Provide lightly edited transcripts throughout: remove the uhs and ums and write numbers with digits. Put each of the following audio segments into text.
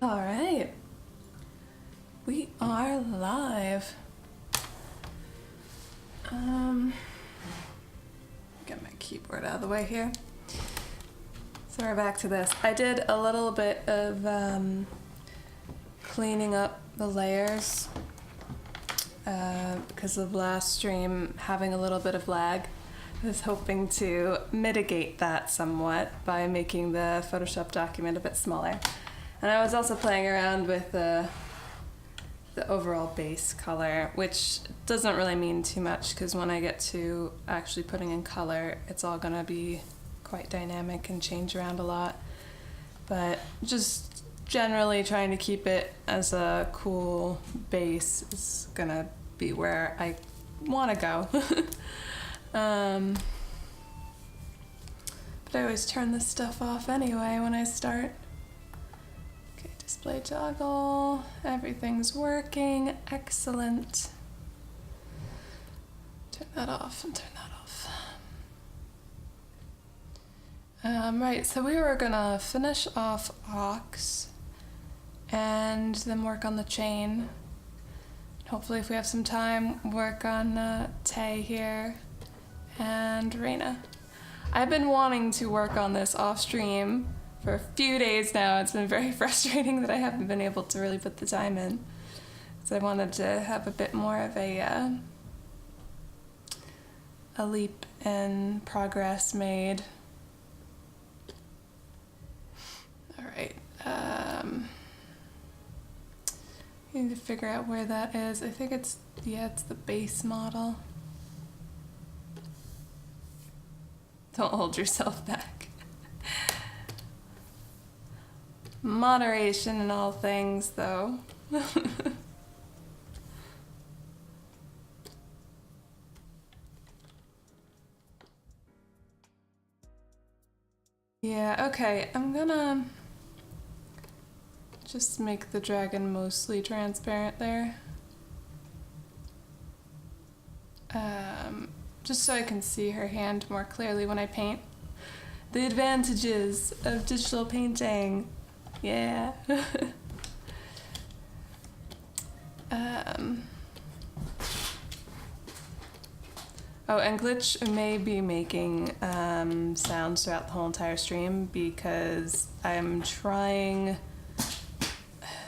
All right, we are live. Get my keyboard out of the way here. So we're back to this. I did a little bit of cleaning up the layers because of last stream having a little bit of lag. I was hoping to mitigate that somewhat by making the Photoshop document a bit smaller. And I was also playing around with the overall base color, which doesn't really mean too much because when I get to actually putting in color, it's all gonna be quite dynamic and change around a lot. But just generally trying to keep it as a cool base is gonna be where I wanna go. But I always turn this stuff off anyway when I start. Okay, display toggle, everything's working, excellent. Turn that off and turn that off. Right, so we were gonna finish off Ox and then work on the chain. Hopefully if we have some time, work on Tay here and Reina. I've been wanting to work on this off stream for a few days now. It's been very frustrating that I haven't been able to really put the time in. So I wanted to have a bit more of a leap in progress made. All right. I need to figure out where that is. I think it's the base model. Don't hold yourself back. Moderation in all things, though. Yeah, okay, I'm gonna just make the dragon mostly transparent there. Just so I can see her hand more clearly when I paint. The advantages of digital painting. Yeah. Oh, and Glitch may be making sounds throughout the whole entire stream because I'm trying.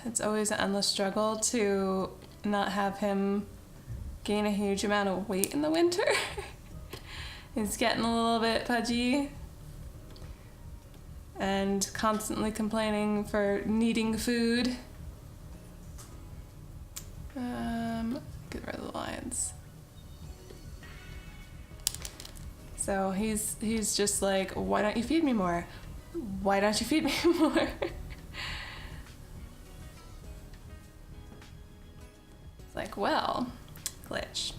It's always an endless struggle to not have him gain a huge amount of weight in the winter. He's getting a little bit pudgy and constantly complaining for needing food. Get rid of the lines. So he's just like, why don't you feed me more? Why don't you feed me more? It's like, well, Glitch,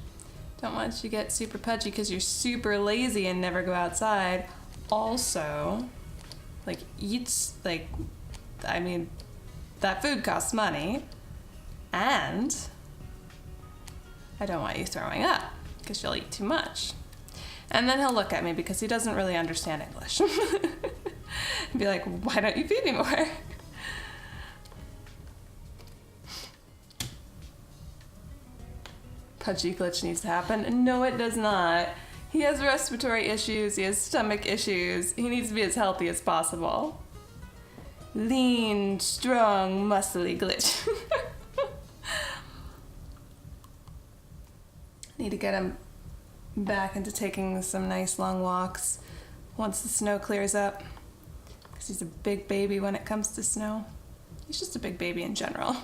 don't want you to get super pudgy because you're super lazy and never go outside. Also, like, I mean, that food costs money, and I don't want you throwing up because you'll eat too much. And then he'll look at me because he doesn't really understand English. And be like, why don't you feed me more? Pudgy Glitch needs to happen. No, it does not. He has respiratory issues, he has stomach issues. He needs to be as healthy as possible. Lean, strong, muscly Glitch. Need to get him back into taking some nice long walks once the snow clears up. Because he's a big baby when it comes to snow. He's just a big baby in general.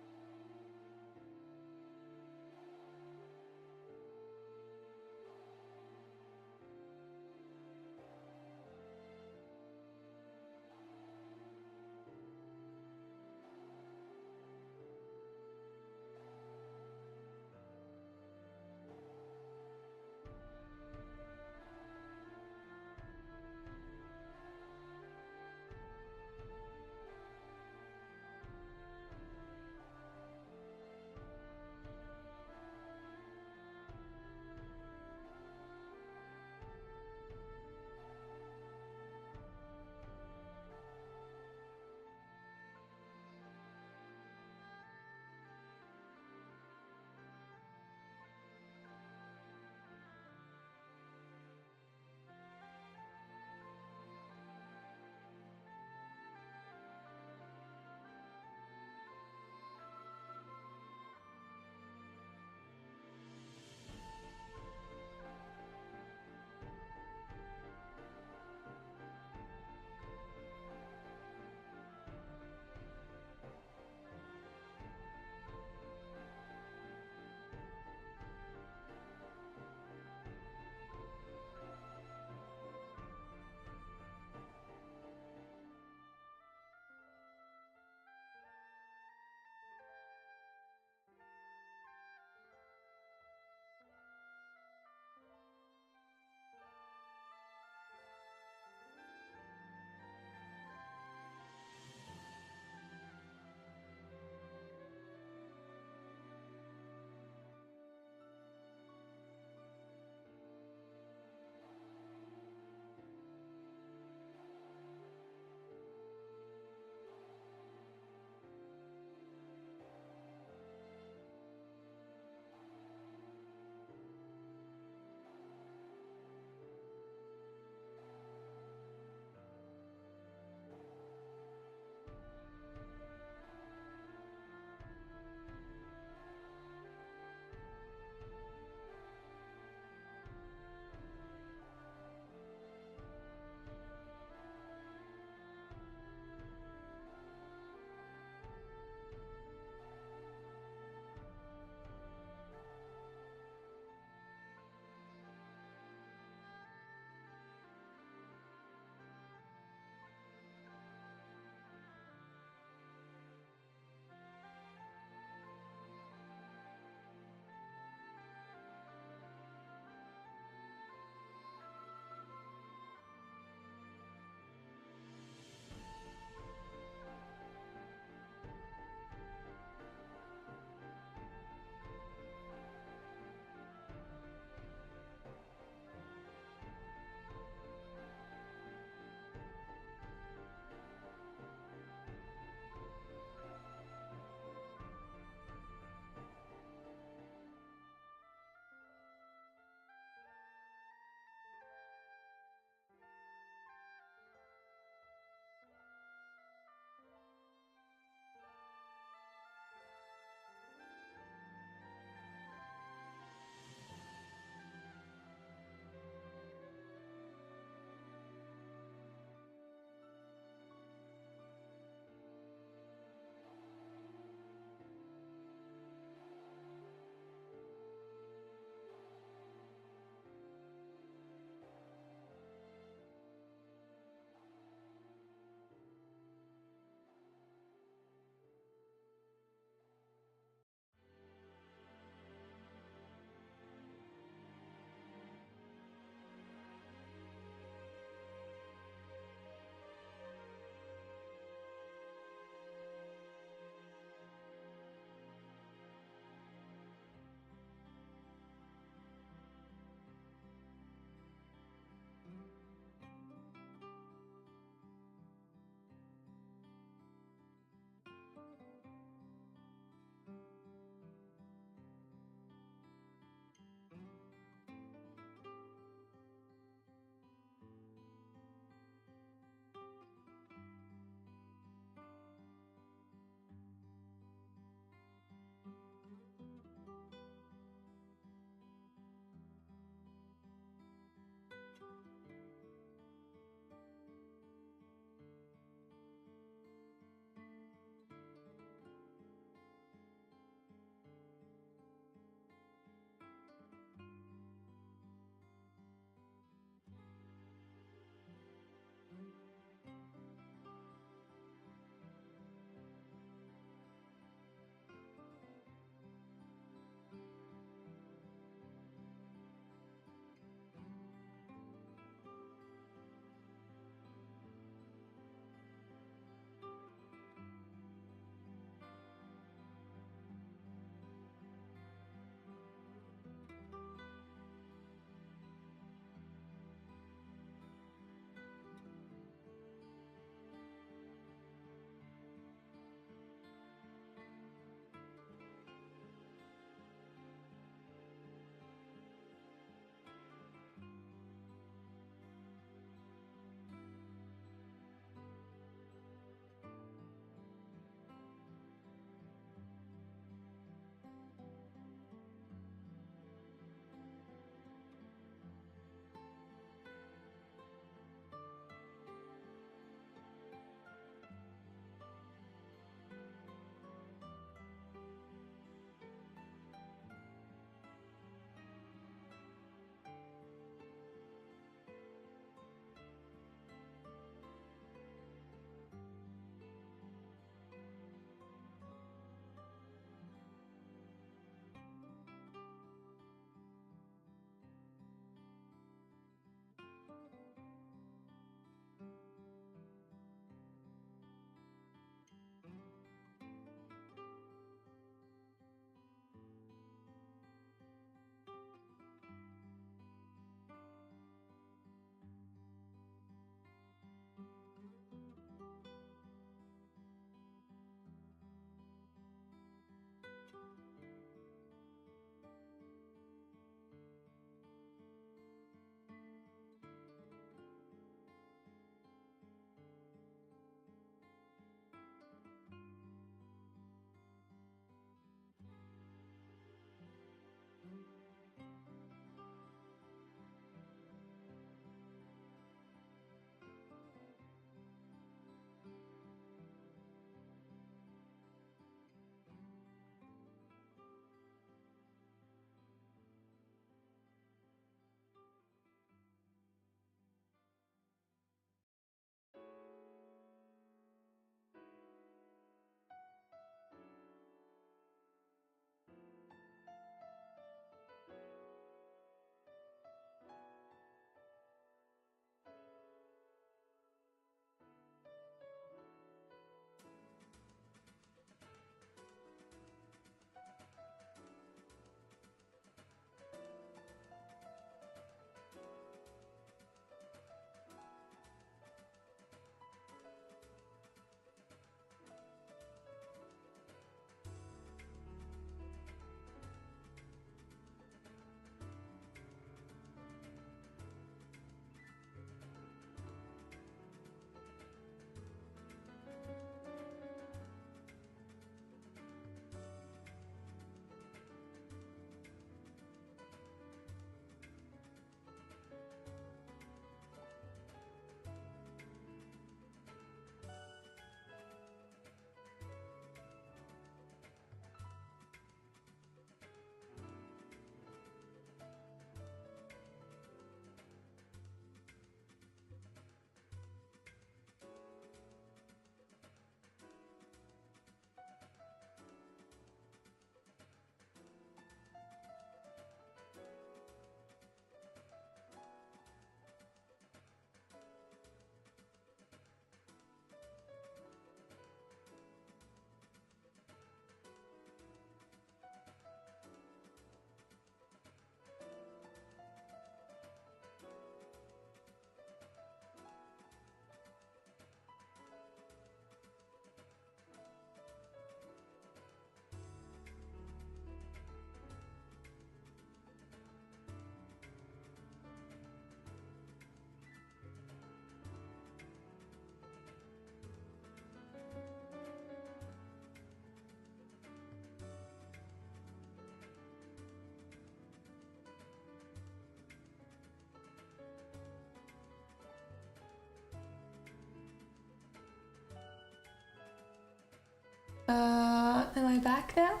Am I back now?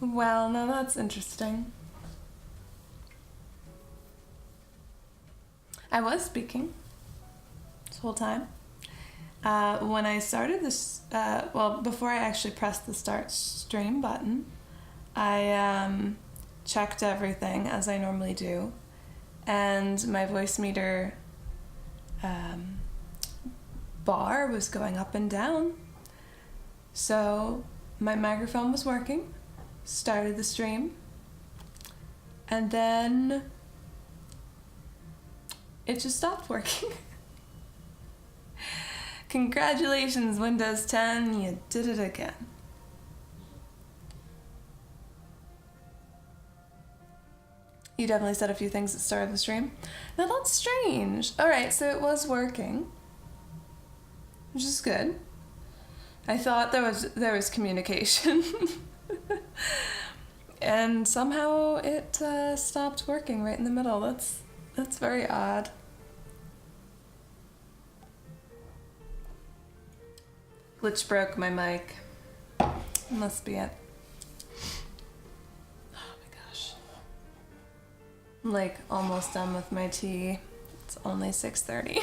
Well, now that's interesting. I was speaking this whole time. When I started this, well, before I actually pressed the start stream button, I checked everything as I normally do, and my voice meter bar was going up and down. So my microphone was working, started the stream, and then it just stopped working. Congratulations, Windows 10, you did it again. You definitely said a few things at the start of the stream. Now that's strange. Alright, so it was working, which is good. I thought there was communication. And somehow it stopped working right in the middle. That's very odd. Glitch broke my mic. Must be it. Oh my gosh. I'm like almost done with my tea. It's only 6:30.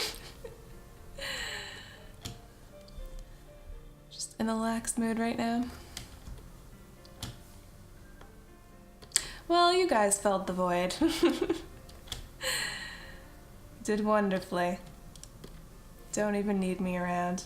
Just in a lax mood right now. Well, you guys filled the void. Did wonderfully. Don't even need me around.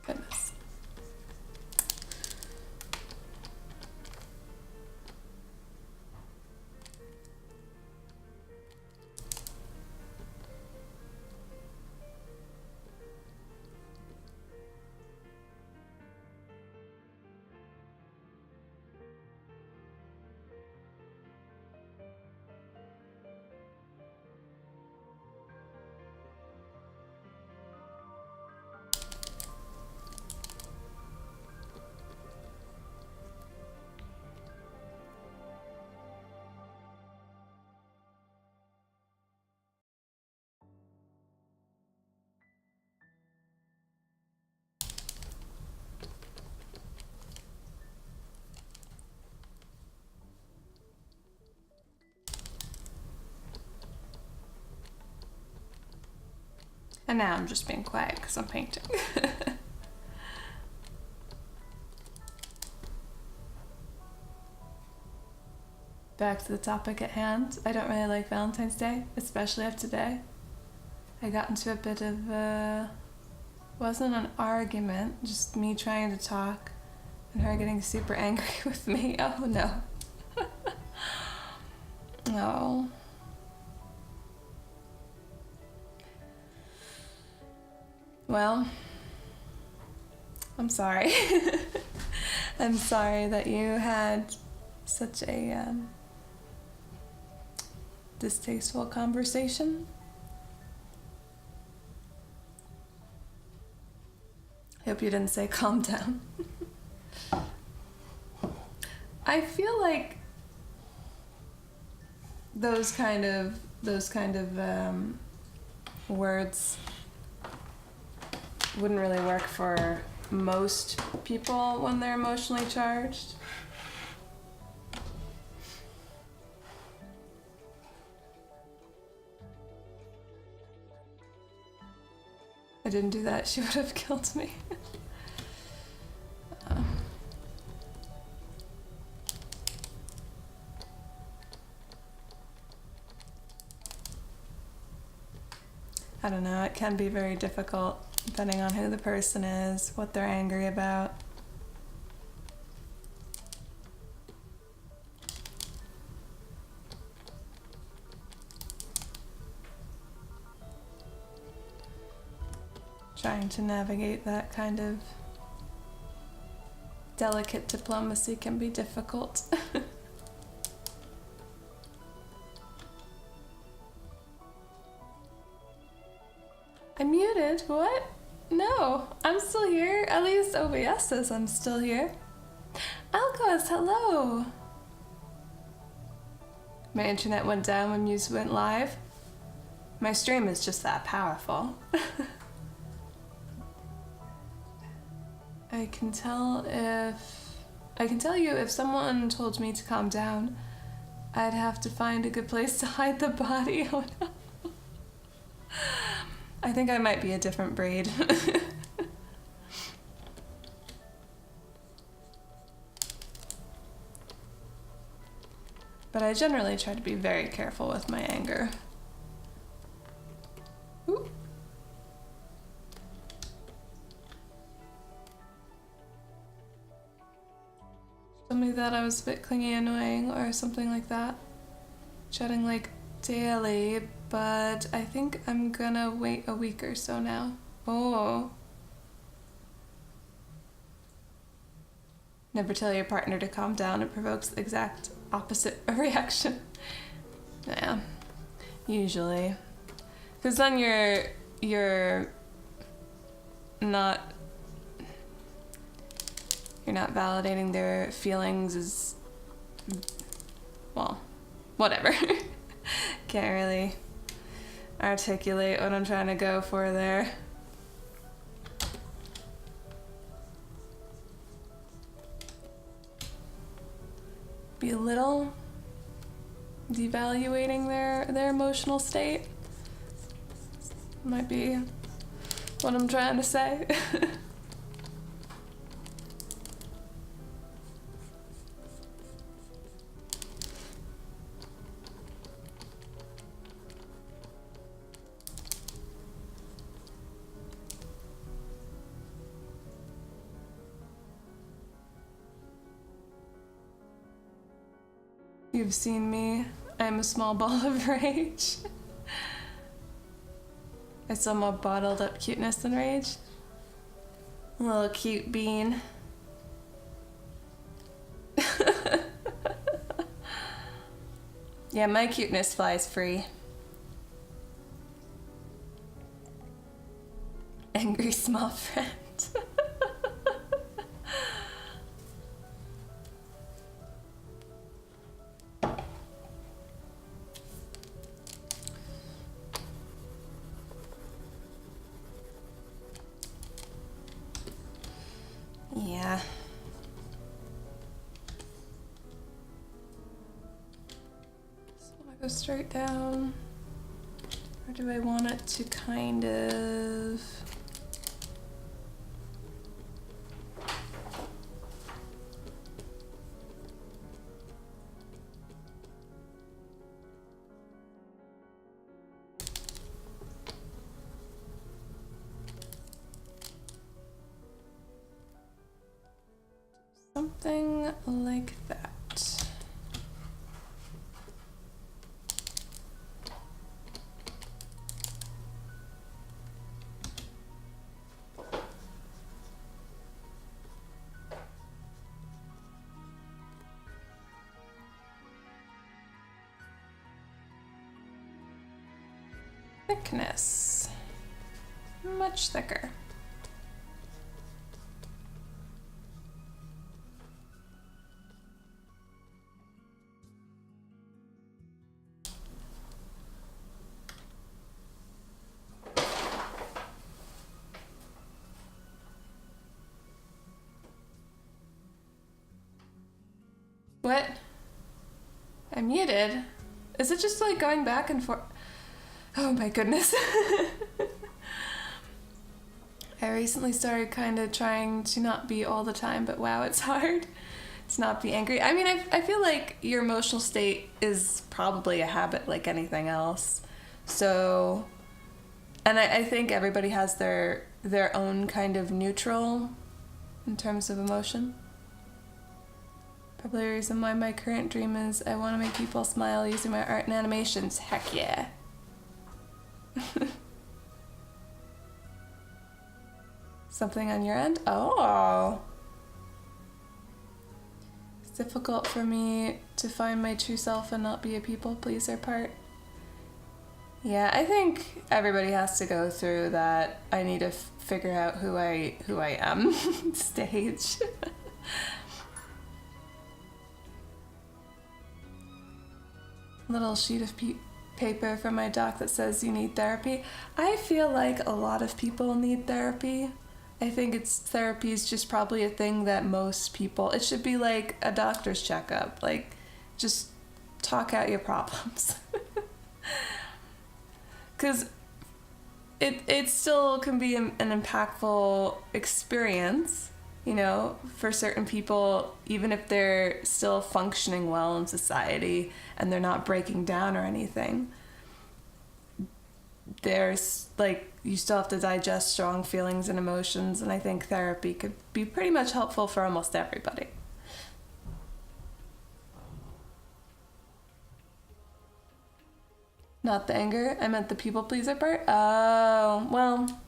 Goodness. And now I'm just being quiet because I'm painting. Back to the topic at hand. I don't really like Valentine's Day, especially of today. I got into a bit of wasn't an argument, just me trying to talk and her getting super angry with me. Oh no. No. Well, I'm sorry. I'm sorry that you had such a distasteful conversation. I hope you didn't say calm down. I feel like those kind of words wouldn't really work for most people when they're emotionally charged. I didn't do that, she would have killed me. I don't know, it can be very difficult depending on who the person is, what they're angry about. Trying to navigate that kind of delicate diplomacy can be difficult. I'm muted? What? No, I'm still here. At least OBS says I'm still here. Alcos, hello! My internet went down when Muse went live. My stream is just that powerful. I can tell you if someone told me to calm down, I'd have to find a good place to hide the body. Oh no. I think I might be a different breed. But I generally try to be very careful with my anger. Ooh. Told me that I was a bit clingy, annoying, or something like that. Chatting like daily, but I think I'm gonna wait a week or so now. Oh. Never tell your partner to calm down, it provokes the exact opposite reaction. Yeah, usually. Because then you're not validating their feelings as, well, whatever. Can't really articulate what I'm trying to go for there. Be a little devaluating their emotional state. Might be what I'm trying to say. You've seen me. I'm a small ball of rage. I still more bottled up cuteness than rage. A little cute bean. Yeah, my cuteness flies free. Angry small friend. Yeah. So I go straight down, or do I want it to kind of... something like that. Thickness. Much thicker. What? I'm muted? Is it just like going back and forth? Oh my goodness. I recently started kind of trying to not be all the time, but wow, it's hard to not be angry. I mean, I feel like your emotional state is probably a habit like anything else. So, and I think everybody has their own kind of neutral in terms of emotion. Probably the reason why my current dream is I want to make people smile using my art and animations. Heck yeah. Something on your end? Oh. It's difficult for me to find my true self and not be a people pleaser part. Yeah, I think everybody has to go through that I need to figure out who I am stage. Little sheet of paper from my doc that says you need therapy. I feel like a lot of people need therapy. I think therapy is just probably a thing that most people, it should be like a doctor's checkup. Like, just talk out your problems. Because it still can be an impactful experience, you know, for certain people, even if they're still functioning well in society and they're not breaking down or anything. There's, like, you still have to digest strong feelings and emotions, and I think therapy could be pretty much helpful for almost everybody. Not the anger, I meant the people pleaser part. Oh, well,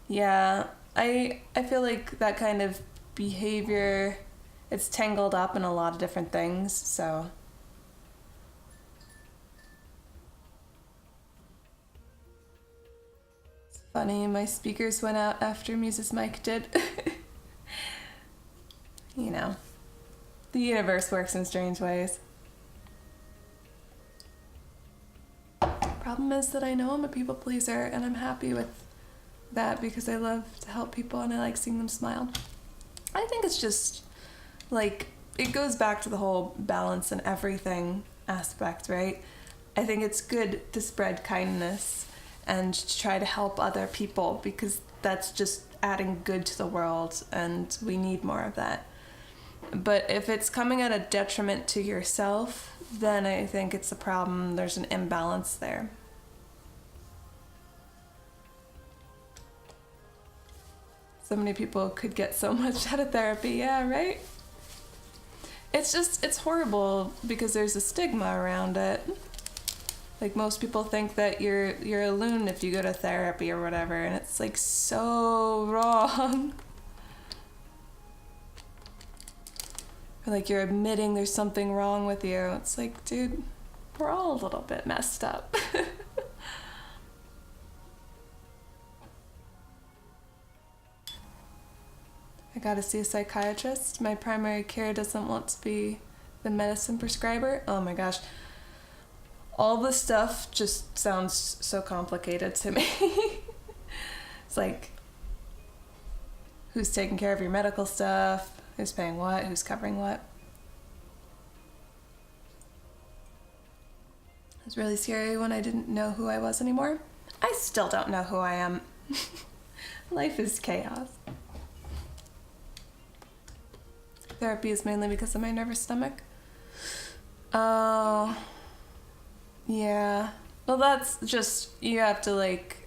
yeah. I feel like that kind of behavior, it's tangled up in a lot of different things, so. It's funny, my speakers went out after Muse's mic did. You know, the universe works in strange ways. Problem is that I know I'm a people pleaser, and I'm happy with that because I love to help people and I like seeing them smile. I think it's just, like, it goes back to the whole balance and everything aspect, right? I think it's good to spread kindness and to try to help other people because that's just adding good to the world, and we need more of that. But if it's coming at a detriment to yourself, then I think it's a problem. There's an imbalance there. So many people could get so much out of therapy, yeah, right? It's horrible because there's a stigma around it. Like, most people think that you're a loon if you go to therapy or whatever, and it's, like, so wrong. Or, like, you're admitting there's something wrong with you. It's like, dude, we're all a little bit messed up. I gotta see a psychiatrist. My primary care doesn't want to be the medicine prescriber. Oh my gosh. All this stuff just sounds so complicated to me. It's like, who's taking care of your medical stuff? Who's paying what? Who's covering what? It was really scary when I didn't know who I was anymore. I still don't know who I am. Life is chaos. Therapy is mainly because of my nervous stomach. Oh, yeah. Well, that's just, you have to, like,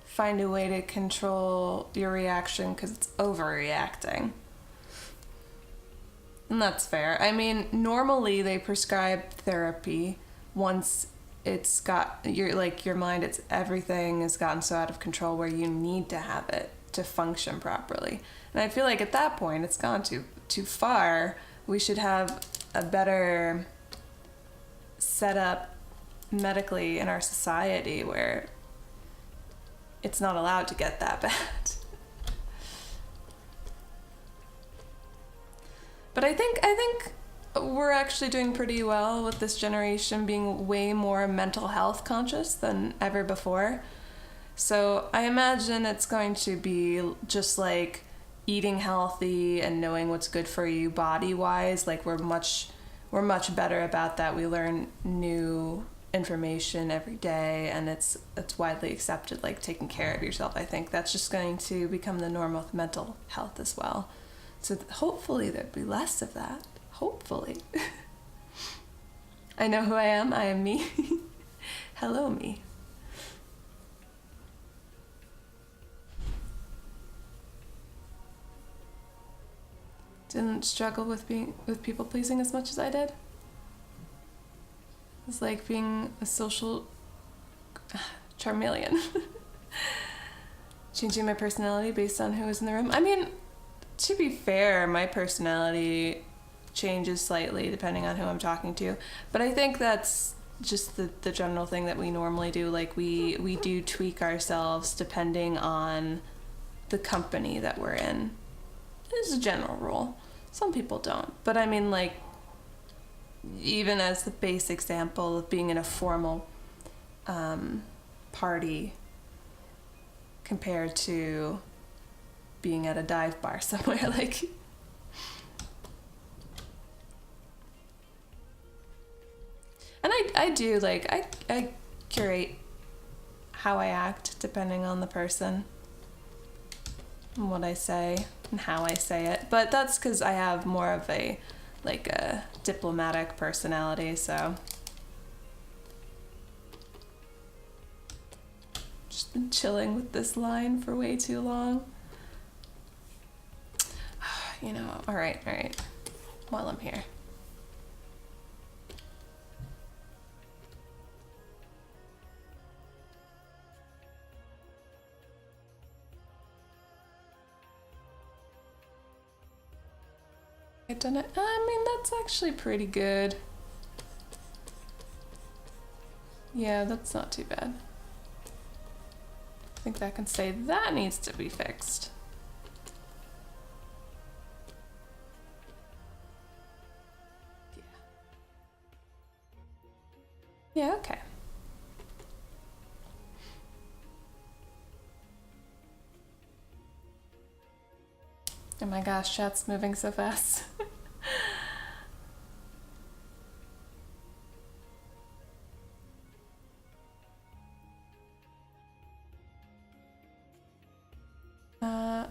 find a way to control your reaction because it's overreacting. And that's fair. I mean, normally they prescribe therapy once it's got, your mind, everything has gotten so out of control where you need to have it to function properly. And I feel like at that point, it's gone too far. We should have a better setup medically in our society where it's not allowed to get that bad. But I think we're actually doing pretty well with this generation being way more mental health conscious than ever before. So I imagine it's going to be just like eating healthy and knowing what's good for you body-wise. Like, we're much better about that. We learn new information every day, and it's widely accepted, like, taking care of yourself. I think that's just going to become the norm with mental health as well. So hopefully there'd be less of that. Hopefully. I know who I am. I am me. Hello, me. Didn't struggle with people pleasing as much as I did. It's like being a social charmeleon. Changing my personality based on who was in the room. I mean, to be fair, my personality changes slightly depending on who I'm talking to. But I think that's just the general thing that we normally do. Like, we do tweak ourselves depending on the company that we're in. This is a general rule. Some people don't. But I mean, like, even as the base example of being in a formal party compared to being at a dive bar somewhere, like... And I do, like, I curate how I act depending on the person and what I say and how I say it. But that's because I have more of a, like, a diplomatic personality, so... Just been chilling with this line for way too long. You know, alright, while I'm here. I've done it. I mean, that's actually pretty good. Yeah, that's not too bad. I think that can say that needs to be fixed. Yeah, okay. Oh my gosh, chat's moving so fast.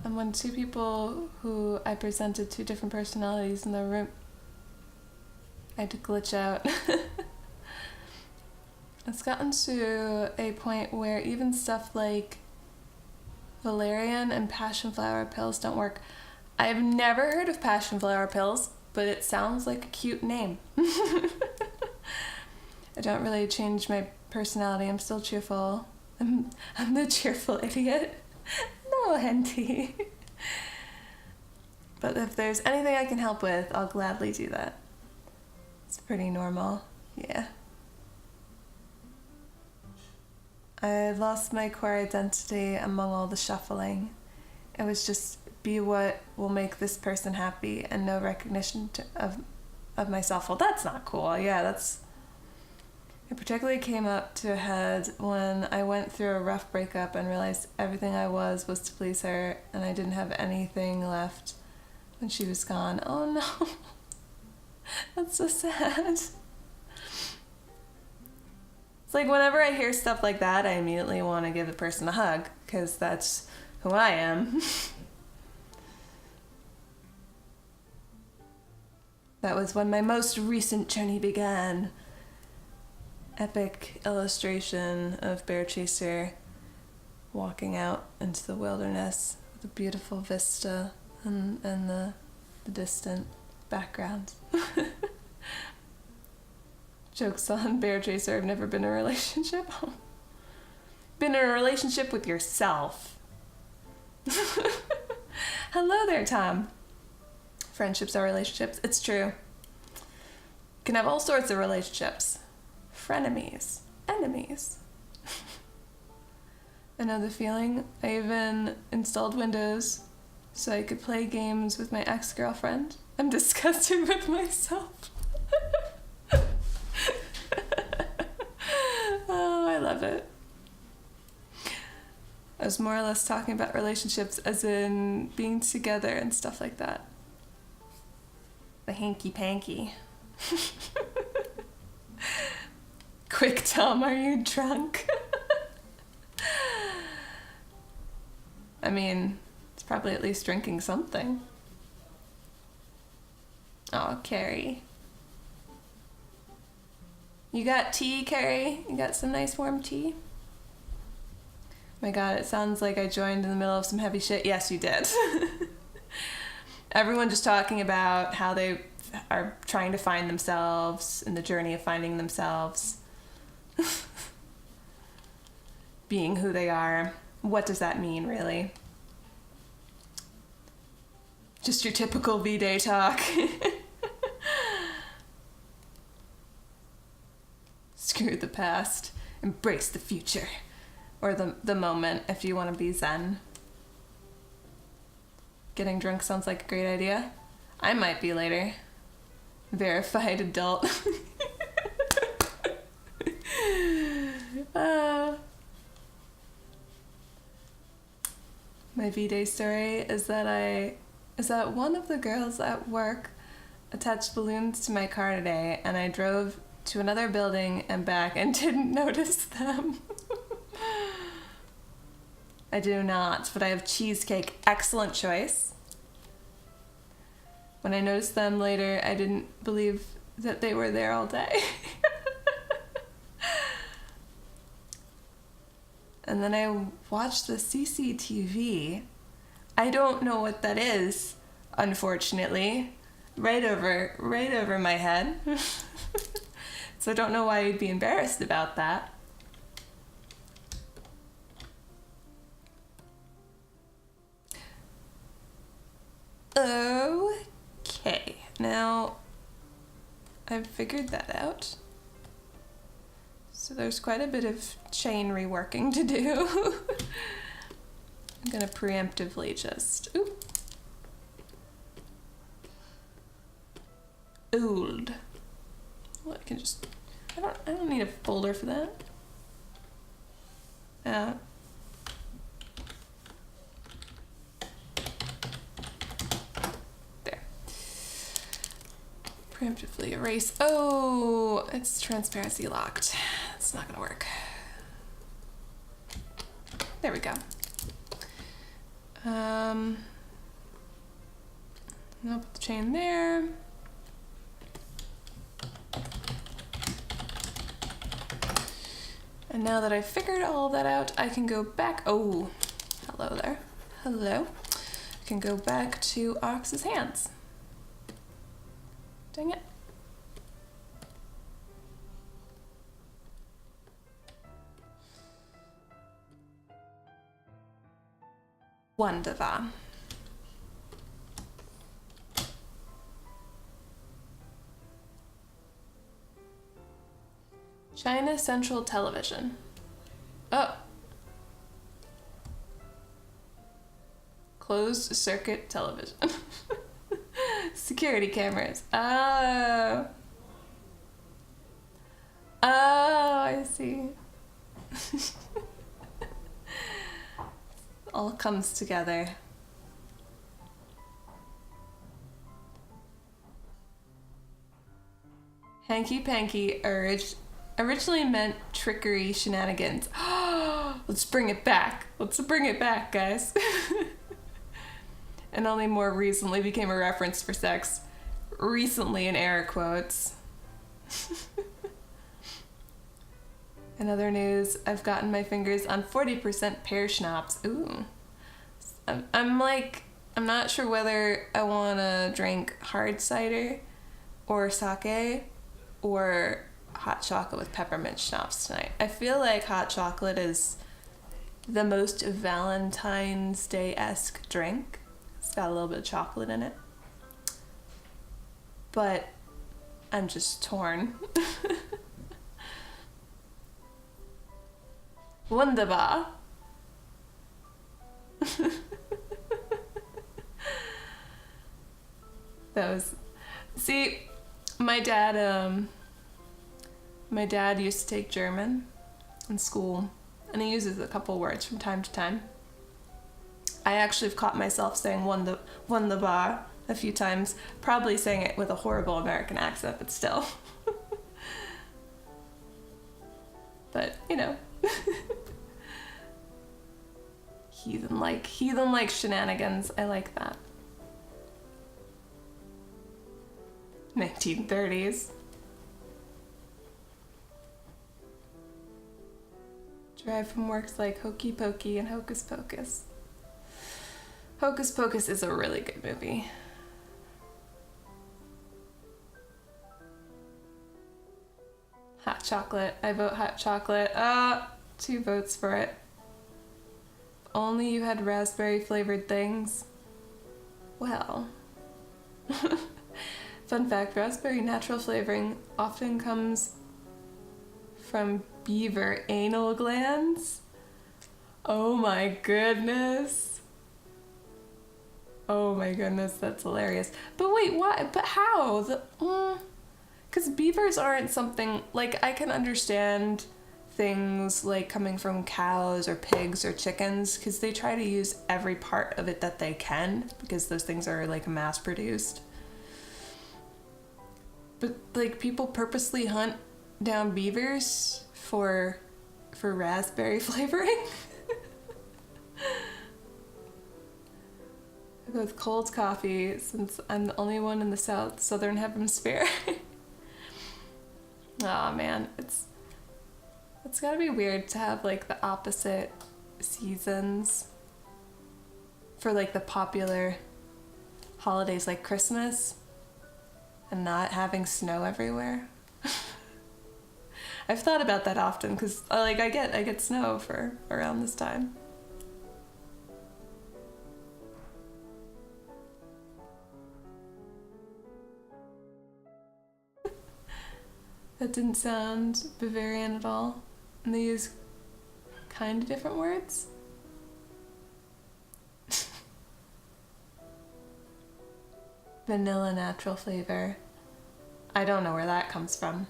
And when two people who I presented two different personalities in the room, I had to glitch out. It's gotten to a point where even stuff like valerian and passion flower pills don't work. I've never heard of passion flower pills, but it sounds like a cute name. I don't really change my personality. I'm still cheerful. I'm the cheerful idiot. No, Henty. But if there's anything I can help with, I'll gladly do that. It's pretty normal. Yeah. I lost my core identity among all the shuffling. It was just be what will make this person happy and no recognition of myself. Well, that's not cool. Yeah, that's... It particularly came up to a head when I went through a rough breakup and realized everything I was to please her, and I didn't have anything left when she was gone. Oh no. That's so sad. It's like whenever I hear stuff like that, I immediately want to give the person a hug, because that's who I am. That was when my most recent journey began. Epic illustration of Bear Chaser walking out into the wilderness with a beautiful vista and the distant background. Joke's on Bear Chaser, I've never been in a relationship. Been in a relationship with yourself. Hello there, Tom. Friendships are relationships. It's true. You can have all sorts of relationships. Frenemies. Enemies. I know the feeling. I even installed Windows so I could play games with my ex-girlfriend. I'm disgusted with myself. Oh, I love it. I was more or less talking about relationships as in being together and stuff like that. The hanky-panky. Quick, Tom, are you drunk? I mean, it's probably at least drinking something. Oh, Carrie. You got tea, Carrie? You got some nice warm tea? My god, it sounds like I joined in the middle of some heavy shit. Yes, you did. Everyone just talking about how they are trying to find themselves in the journey of finding themselves. Being who they are. What does that mean, really? Just your typical V-Day talk. Screw the past. Embrace the future. Or the moment, if you want to be zen. Getting drunk sounds like a great idea. I might be later. Verified adult. My V-Day story is that one of the girls at work attached balloons to my car today, and I drove to another building and back and didn't notice them. I do not, but I have cheesecake. Excellent choice. When I noticed them later, I didn't believe that they were there all day. And then I watched the CCTV. I don't know what that is, unfortunately. Right over my head. So I don't know why you'd be embarrassed about that. Okay, now I've figured that out. So there's quite a bit of chain reworking to do. I'm gonna preemptively just, old. Well, I can just, I don't need a folder for that. There. Preemptively erase. Oh, it's transparency locked. It's not gonna work. There we go. I'll put the chain there. And now that I've figured all that out, I can go back. Oh, hello there. Hello. I can go back to Ox's hands. Dang it. Wonderful. China Central Television. Oh. Closed circuit television. Security cameras. Oh. Oh, I see. All comes together. Hanky panky originally meant trickery shenanigans. Let's bring it back. Let's bring it back, guys. And only more recently became a reference for sex. Recently in air quotes. In other news, I've gotten my fingers on 40% pear schnapps. Ooh. I'm not sure whether I want to drink hard cider or sake or hot chocolate with peppermint schnapps tonight. I feel like hot chocolate is the most Valentine's Day-esque drink. It's got a little bit of chocolate in it. But I'm just torn. Wunderbar. See, my dad used to take German in school, and he uses a couple words from time to time. I actually have caught myself saying wunderbar a few times, probably saying it with a horrible American accent, but still. But, you know. Heathen like shenanigans. I like that. 1930s. Drive from works like Hokey Pokey and Hocus Pocus. Hocus Pocus is a really good movie. Hot chocolate. I vote hot chocolate. 2 votes for it. If only you had raspberry flavored things. well. Fun fact, raspberry natural flavoring often comes from beaver anal glands. Oh my goodness. Oh my goodness, that's hilarious. But wait, why? But how? Because beavers aren't something, like, I can understand things like coming from cows or pigs or chickens, because they try to use every part of it that they can, because those things are like mass produced. But like, people purposely hunt down beavers for raspberry flavoring. I go with cold coffee since I'm the only one in the southern hemisphere. Aw, man, it's gotta be weird to have like the opposite seasons for like the popular holidays like Christmas and not having snow everywhere. I've thought about that often because like I get snow for around this time. That didn't sound Bavarian at all. And they use kind of different words. Vanilla natural flavor. I don't know where that comes from.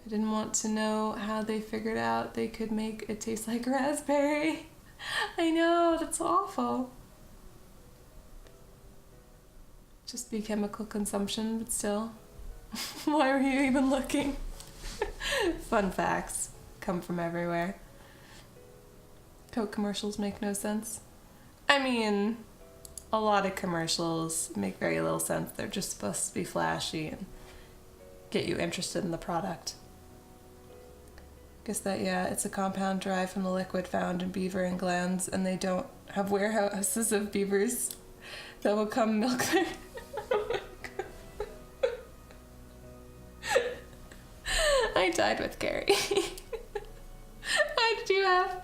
I didn't want to know how they figured out they could make it taste like raspberry. I know, that's awful. Just be chemical consumption, but still. Why were you even looking? Fun facts come from everywhere. Coke commercials make no sense. I mean, a lot of commercials make very little sense. They're just supposed to be flashy and get you interested in the product. Guess that, yeah, it's a compound derived from the liquid found in beaver and glands, and they don't have warehouses of beavers that will come milk their... I died with Gary. Why did you have...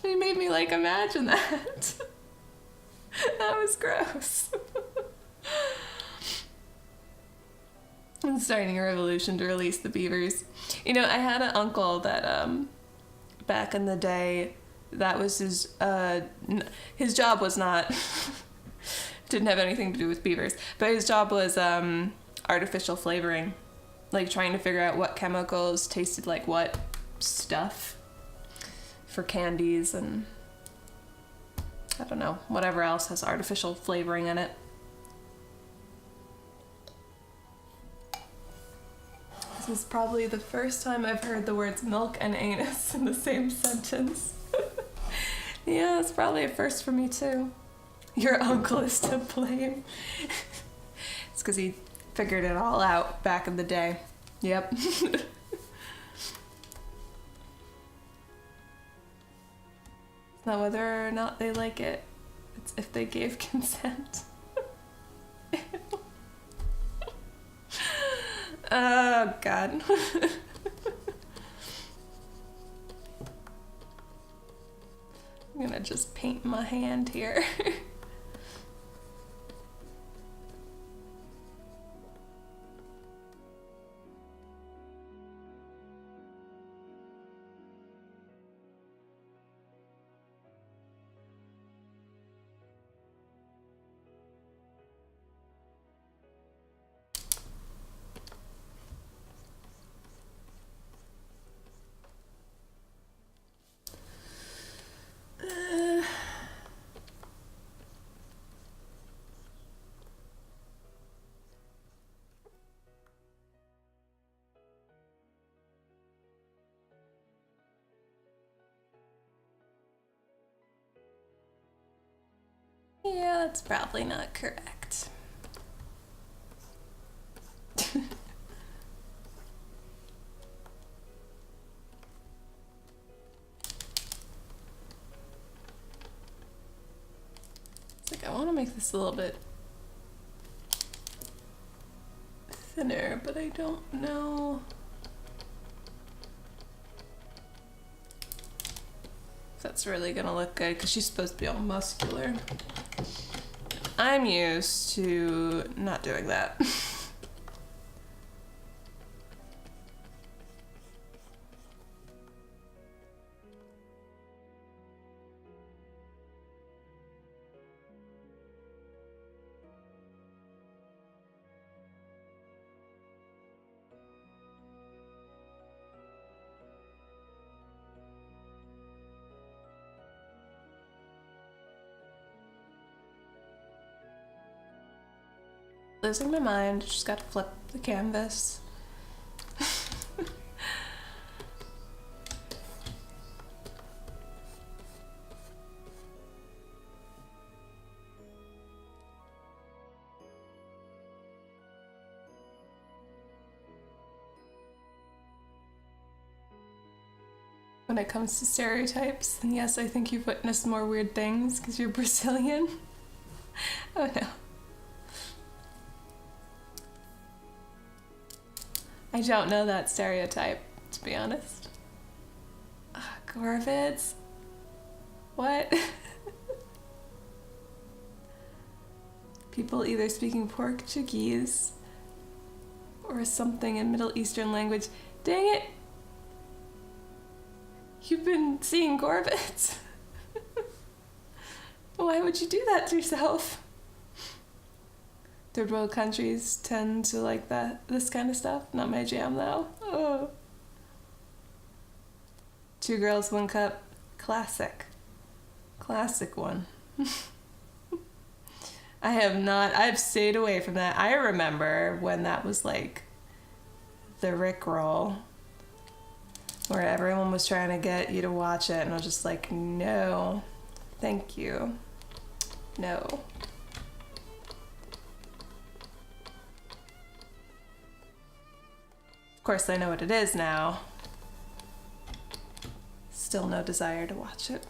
You made me, like, imagine that. That was gross. I'm starting a revolution to release the beavers. You know, I had an uncle that, back in the day, that was his job was not... didn't have anything to do with beavers, but his job was, artificial flavoring. Like trying to figure out what chemicals tasted like what stuff for candies and I don't know, whatever else has artificial flavoring in it. This is probably the first time I've heard the words milk and anus in the same sentence. Yeah, it's probably a first for me too. Your uncle is to blame. It's because he figured it all out back in the day. Yep. It's not whether or not they like it. It's if they gave consent. Oh, God. I'm gonna just paint my hand here. Yeah, that's probably not correct. It's like, I want to make this a little bit thinner, but I don't know if that's really gonna look good because she's supposed to be all muscular. I'm used to not doing that. Losing my mind, just gotta flip the canvas. When it comes to stereotypes, then yes, I think you've witnessed more weird things because you're Brazilian. Oh no. I don't know that stereotype, to be honest. Gorvids? What? People either speaking Portuguese or something in Middle Eastern language. Dang it! You've been seeing Gorvids? Why would you do that to yourself? Third world countries tend to like this kind of stuff. Not my jam though. Oh. 2 Girls, 1 Cup. Classic. Classic one. I've stayed away from that. I remember when that was like the Rickroll, where everyone was trying to get you to watch it, and I was just like, no, thank you. No. Of course, I know what it is now. Still no desire to watch it.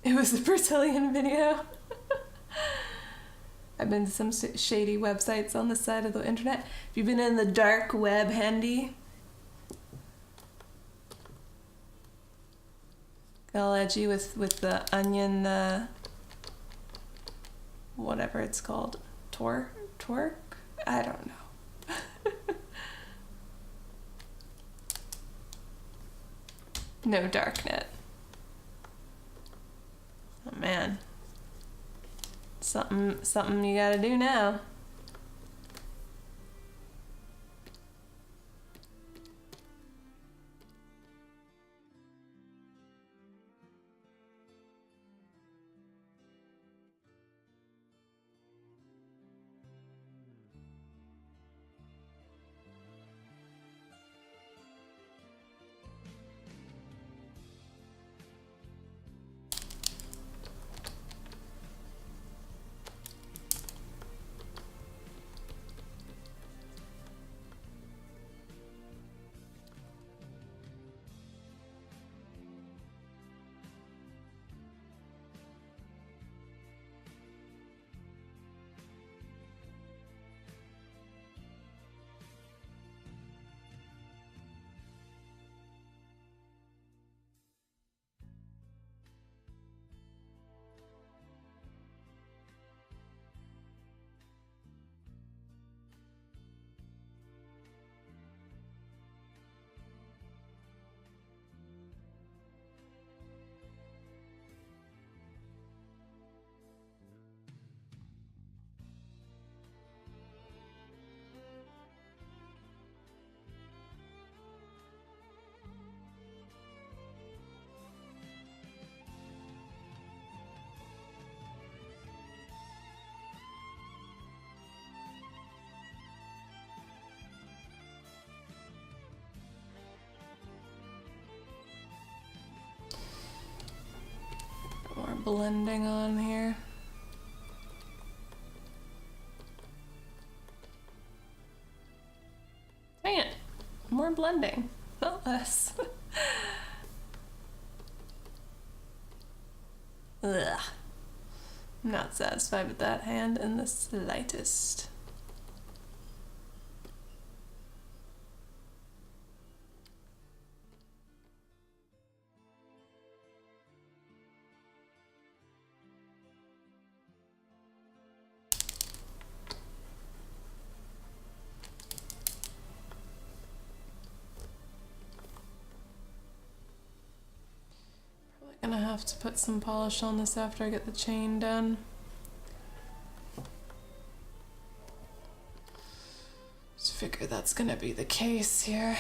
It was the Brazilian video. I've been to some shady websites on the side of the internet. Have you been in the dark web, Handy? Got all edgy with the onion, whatever it's called. Twerk? I don't know. No darknet. Oh man. Something you gotta do now. More blending on here. Dang it. More blending, not less. Ugh. I'm not satisfied with that hand in the slightest. have to put some polish on this after I get the chain done. Just figure that's gonna be the case here.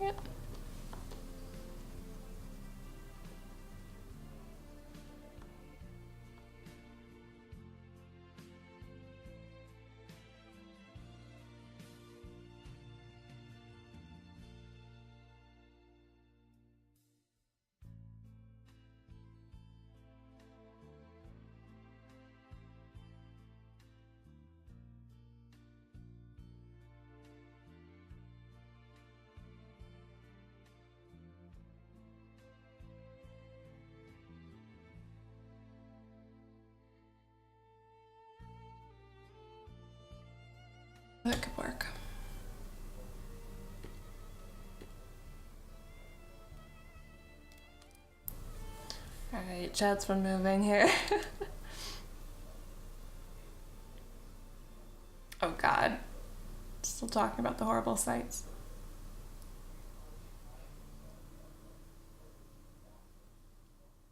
Yep. That could work. Alright, Chad's been moving here. Oh god. Still talking about the horrible sights.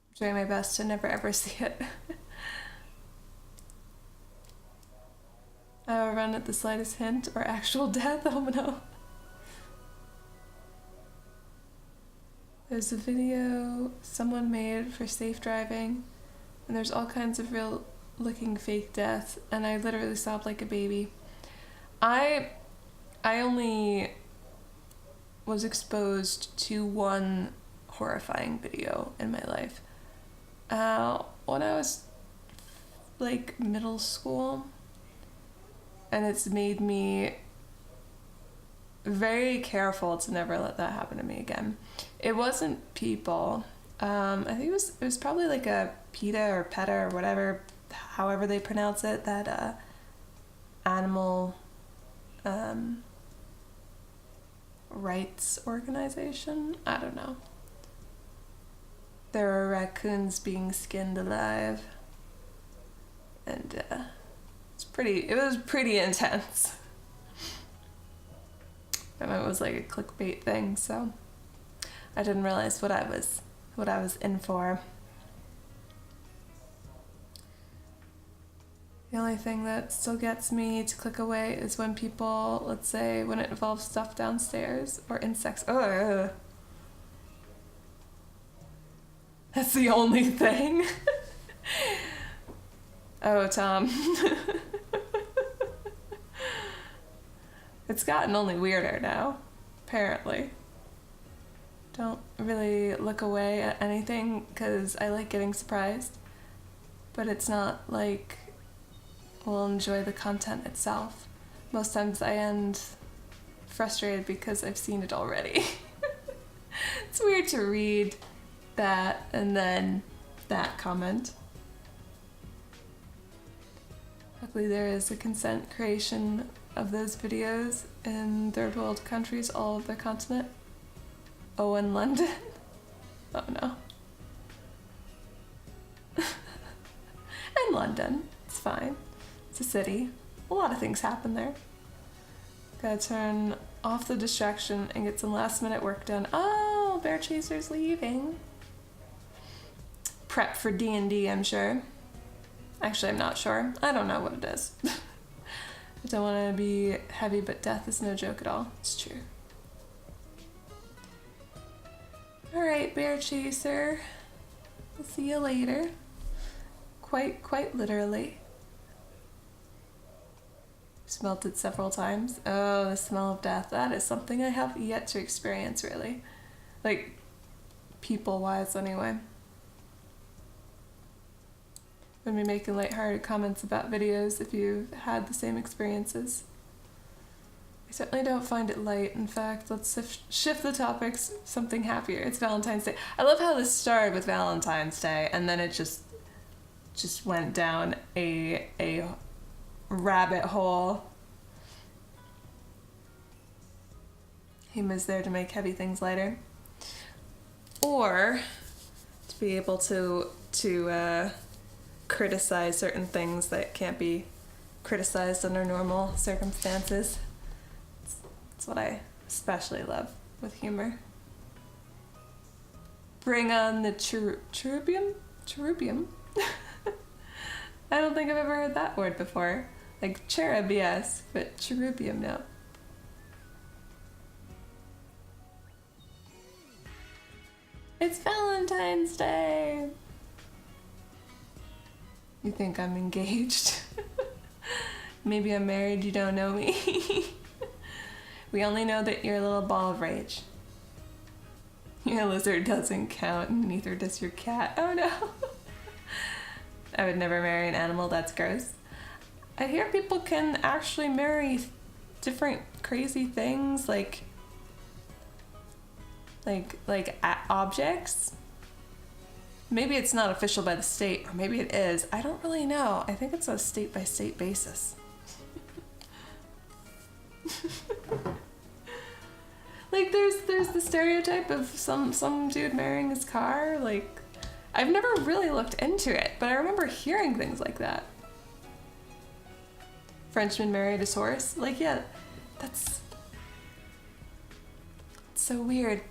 I'm doing my best to never ever see it. I will run at the slightest hint or actual death. Oh no. There's a video someone made for safe driving, and there's all kinds of real looking fake death, and I literally sobbed like a baby. I only was exposed to one horrifying video in my life. When I was like middle school, and it's made me very careful to never let that happen to me again. It wasn't people. I think it was probably like a PETA or PETA or whatever, however they pronounce it, that animal rights organization. I don't know. There were raccoons being skinned alive, and it was pretty intense. And it was like a clickbait thing, so I didn't realize what I was in for. The only thing that still gets me to click away is when people, let's say, when it involves stuff downstairs or insects. Ugh. That's the only thing. Oh, Tom. It's gotten only weirder now, apparently. Don't really look away at anything because I like getting surprised, but it's not like we'll enjoy the content itself. Most times I end frustrated because I've seen it already. It's weird to read that and then that comment. Luckily there is a consent creation of those videos in third world countries all over the continent. Oh, in London. Oh no. And London, it's fine. It's a city. A lot of things happen there. Gotta turn off the distraction and get some last minute work done. Oh, Bear Chaser's leaving. Prep for D&D, I'm sure. Actually, I'm not sure. I don't know what it is. I don't want to be heavy, but death is no joke at all. It's true. Alright, Bear Chaser. We'll see you later. Quite literally. Smelt it several times. Oh, the smell of death. That is something I have yet to experience, really. Like, people-wise, anyway. I've been making lighthearted comments about videos if you've had the same experiences. I certainly don't find it light. In fact, let's shift the topics, something happier. It's Valentine's Day. I love how this started with Valentine's Day, and then it just went down a rabbit hole. Huma's there to make heavy things lighter, or to be able to criticize certain things that can't be criticized under normal circumstances. That's what I especially love with humor. Bring on the cherubium? Cherubium? I don't think I've ever heard that word before. Like cherub, yes, but cherubium, no. It's Valentine's Day! You think I'm engaged? Maybe I'm married, you don't know me. We only know that you're a little ball of rage. Your lizard doesn't count, and neither does your cat. Oh no! I would never marry an animal, that's gross. I hear people can actually marry different crazy things, like objects. Maybe it's not official by the state, or maybe it is. I don't really know. I think it's a state-by-state basis. Like there's the stereotype of some dude marrying his car. Like, I've never really looked into it, but I remember hearing things like that. Frenchman married his horse. Like, yeah, that's so weird.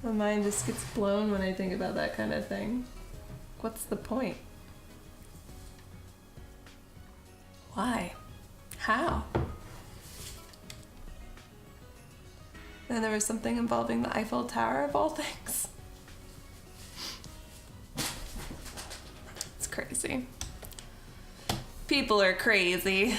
My mind just gets blown when I think about that kind of thing. What's the point? Why? How? And there was something involving the Eiffel Tower of all things. It's crazy. People are crazy.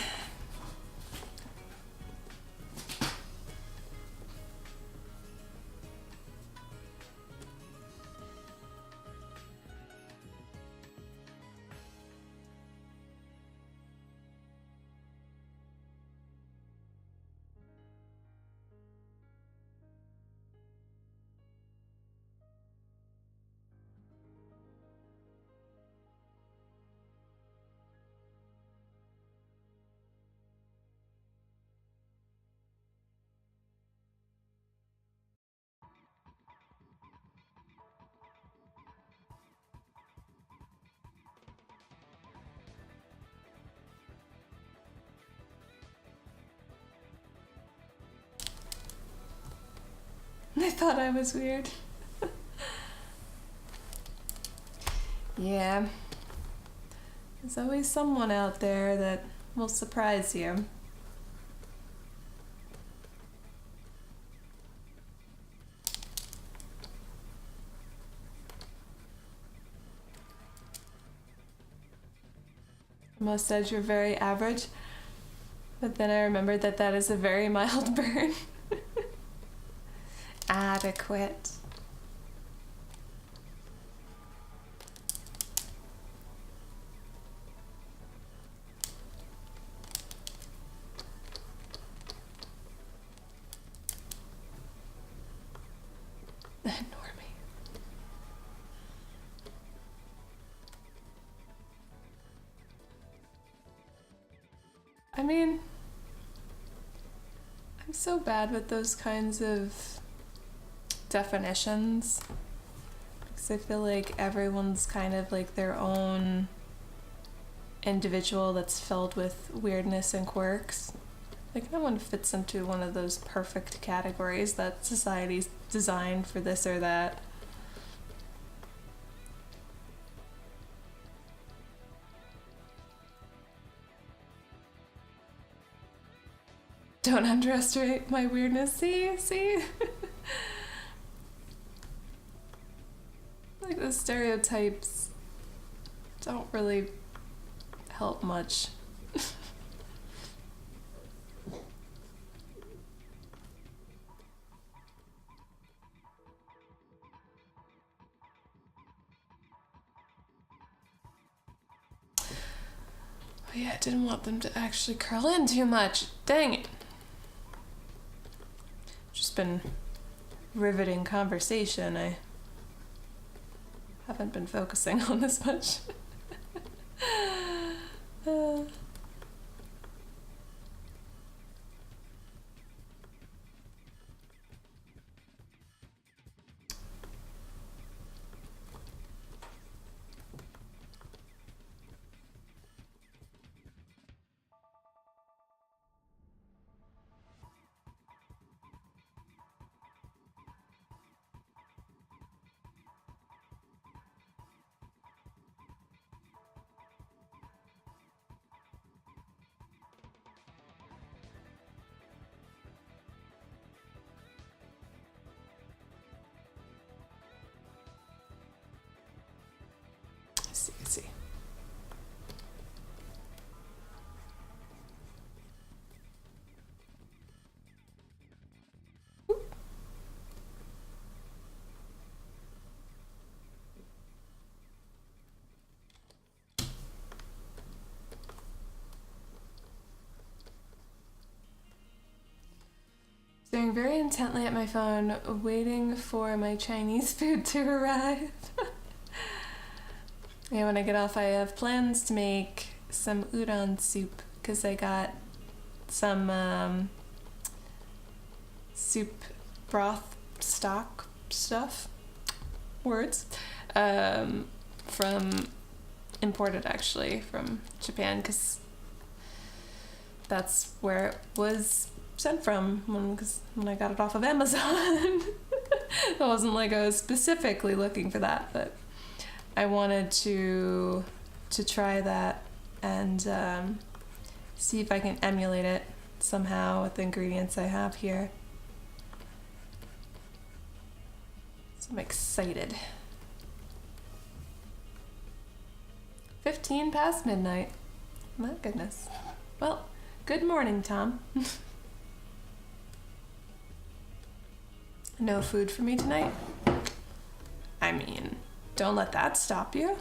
I thought I was weird. Yeah. There's always someone out there that will surprise you. Most said you're very average, but then I remembered that that is a very mild burn. Adequate. Normie. I mean, I'm so bad with those kinds of definitions, because I feel like everyone's kind of like their own individual that's filled with weirdness and quirks. Like, no one fits into one of those perfect categories that society's designed for this or that. Don't underestimate my weirdness. See? Like, the stereotypes don't really help much. But yeah, I didn't want them to actually curl in too much. Dang it. Just been riveting conversation. I haven't been focusing on this much. I see. Staring very intently at my phone, waiting for my Chinese food to arrive. Yeah, when I get off, I have plans to make some udon soup because I got some soup broth stock stuff, words, from imported actually from Japan because that's where it was sent from when I got it off of Amazon. It wasn't like I was specifically looking for that, but I wanted to try that and see if I can emulate it somehow with the ingredients I have here. So I'm excited. 15 past midnight. My goodness. Well, good morning, Tom. No food for me tonight? I mean, don't let that stop you.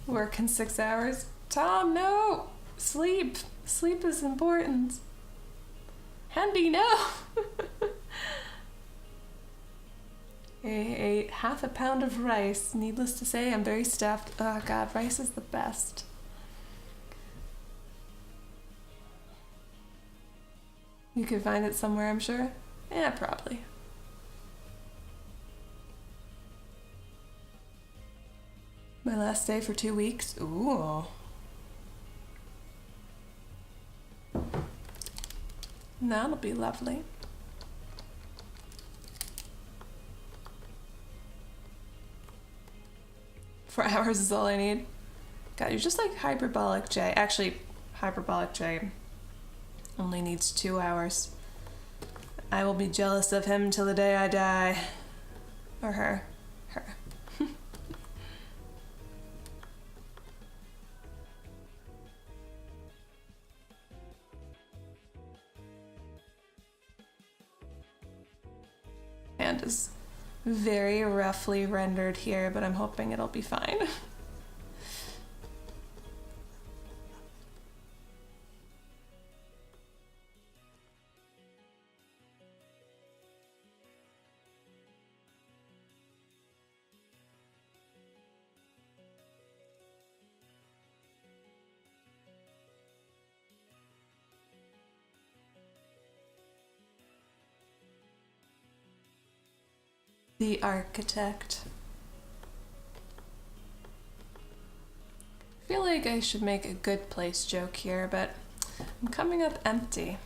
Working 6 hours? Tom, no! Sleep! Sleep is important. Handy, no! I ate half a pound of rice. Needless to say, I'm very stuffed. Oh god, rice is the best. You could find it somewhere, I'm sure. Yeah, probably. My last day for 2 weeks. Ooh. That'll be lovely. Four hours is all I need. God, you're just like Hyperbolic J. Actually, Hyperbolic J only needs 2 hours. I will be jealous of him till the day I die. Or her. Her. Hand is very roughly rendered here, but I'm hoping it'll be fine. The architect. I feel like I should make a good place joke here, but I'm coming up empty.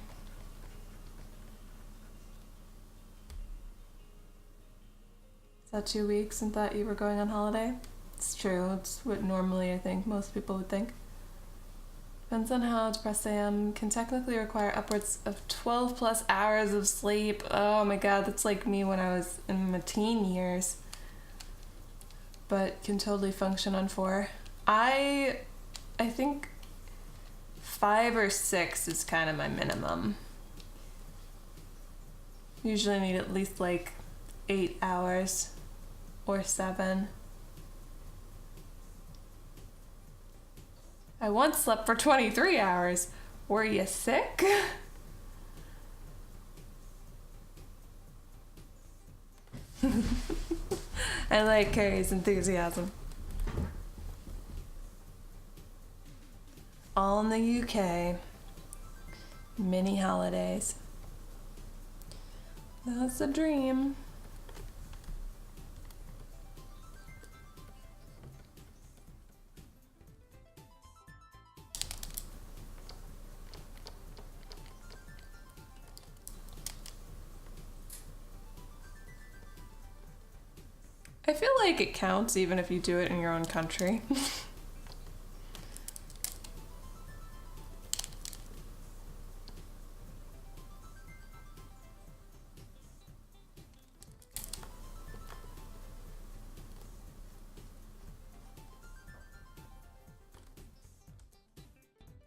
Is that 2 weeks and thought you were going on holiday? It's true. It's what normally I think most people would think. Depends on how depressed I am. Can technically require upwards of 12 plus hours of sleep. Oh my god, that's like me when I was in my teen years. But can totally function on 4. I think 5 or 6 is kind of my minimum. Usually need at least like 8 hours or 7. I once slept for 23 hours. Were you sick? I like Carrie's enthusiasm. All in the UK. Mini holidays. That's a dream. I feel like it counts even if you do it in your own country.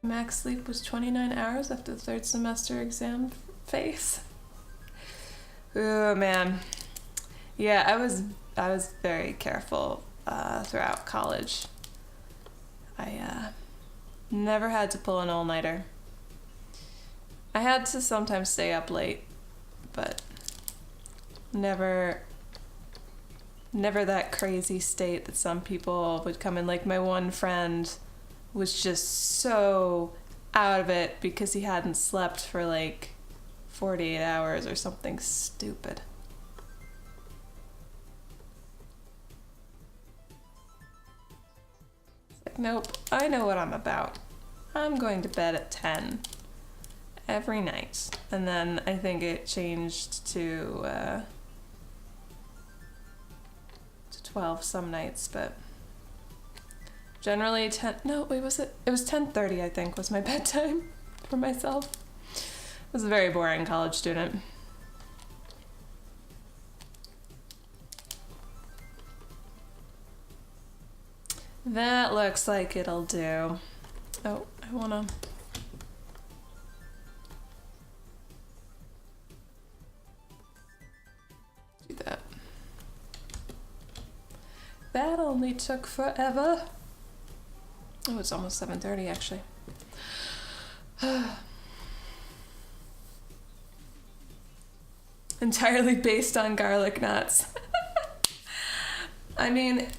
Max sleep was 29 hours after the 3rd semester exam phase. Oh man. Yeah, I was very careful throughout college. I never had to pull an all-nighter. I had to sometimes stay up late, but never that crazy state that some people would come in. Like my one friend was just so out of it because he hadn't slept for like 48 hours or something stupid. Nope, I know what I'm about. I'm going to bed at 10 every night. And then I think it changed to 12 some nights, but generally 10, no, wait, was it? It was 10:30, I think, was my bedtime for myself. I was a very boring college student. That looks like it'll do. Oh, I wanna... do that. That only took forever. Oh, it's almost 7:30 actually. Entirely based on garlic knots. I mean,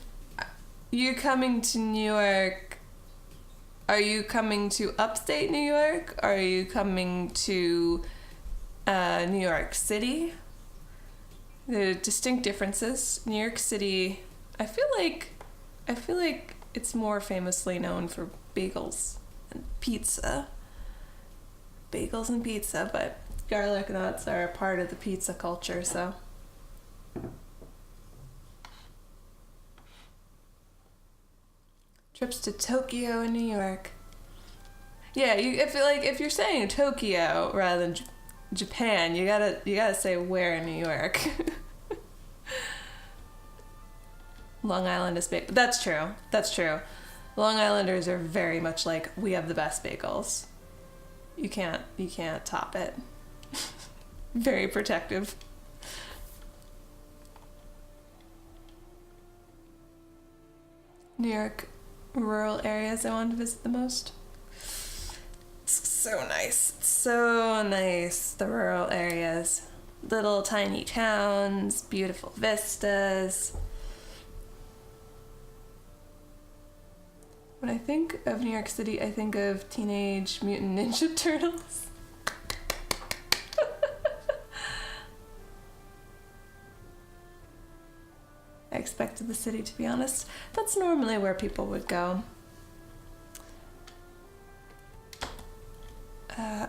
you're coming to New York. Are you coming to upstate New York? Are you coming to New York City? There are distinct differences. New York City, I feel like it's more famously known for bagels and pizza. Bagels and pizza, but garlic knots are a part of the pizza culture, so. Trips to Tokyo and New York. Yeah, I feel like if you're saying Tokyo rather than Japan, you gotta say where in New York. Long Island is big. That's true. Long Islanders are very much like, we have the best bagels. You can't top it. Very protective. New York rural areas I want to visit the most. It's so nice. So nice, the rural areas. Little tiny towns, beautiful vistas. When I think of New York City, I think of Teenage Mutant Ninja Turtles. I expected the city, to be honest. That's normally where people would go.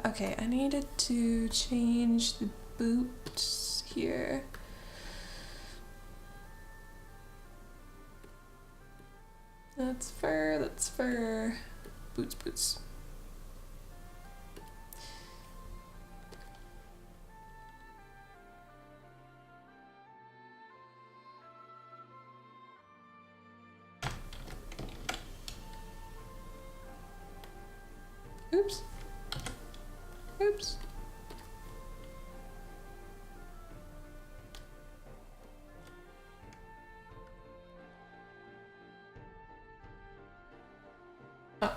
Okay, I needed to change the boots here. That's fur. Boots. Oops. Oops. Oh.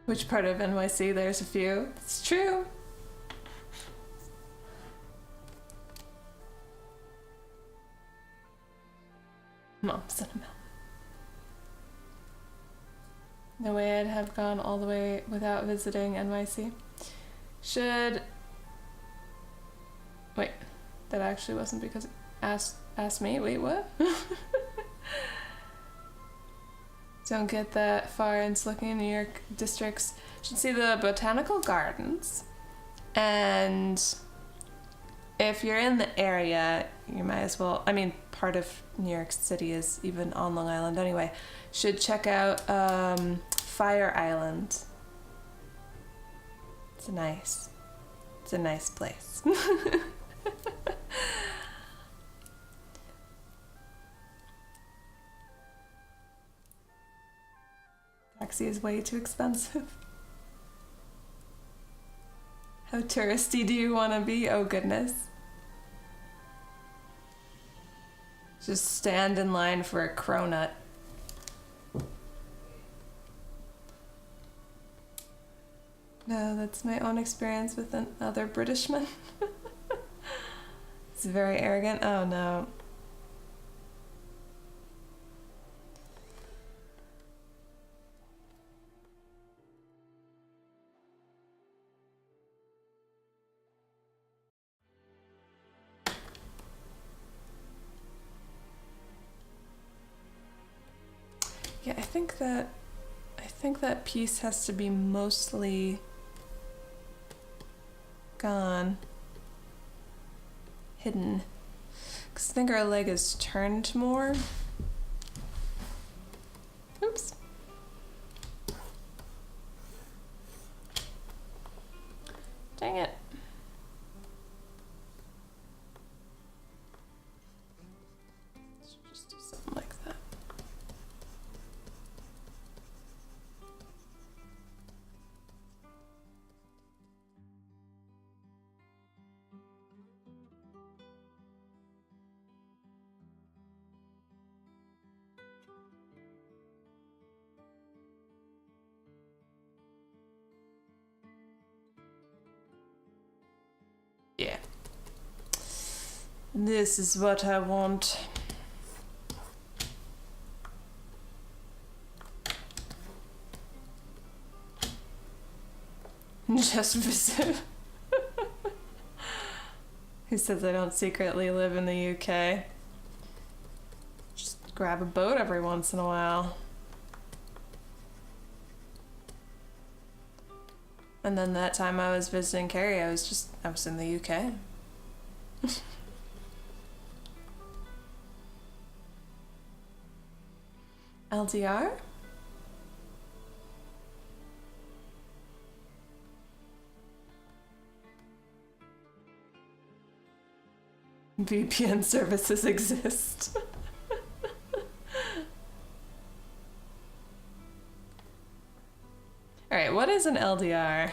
Which part of NYC? There's a few. It's true. Mom's in a mountain. No way I'd have gone all the way without visiting NYC. Should... Wait, that actually wasn't because... Asked me? Wait, what? Don't get that far into looking in New York districts. Should see the botanical gardens. And if you're in the area, you might as well, I mean, part of New York City is even on Long Island anyway, should check out Fire Island. It's a nice place. Taxi is way too expensive. How touristy do you want to be? Oh goodness. Just stand in line for a cronut. No, that's my own experience with another Britishman. He's very arrogant. Oh no. Yeah, I think that piece has to be mostly gone, hidden, because I think our leg is turned more. Oops. Dang it. Let's just do something like that. Yeah. This is what I want. Just visit. Who says I don't secretly live in the UK? Just grab a boat every once in a while. And then that time I was visiting Carrie, I was in the UK. LDR? VPN services exist. Alright, what is an LDR?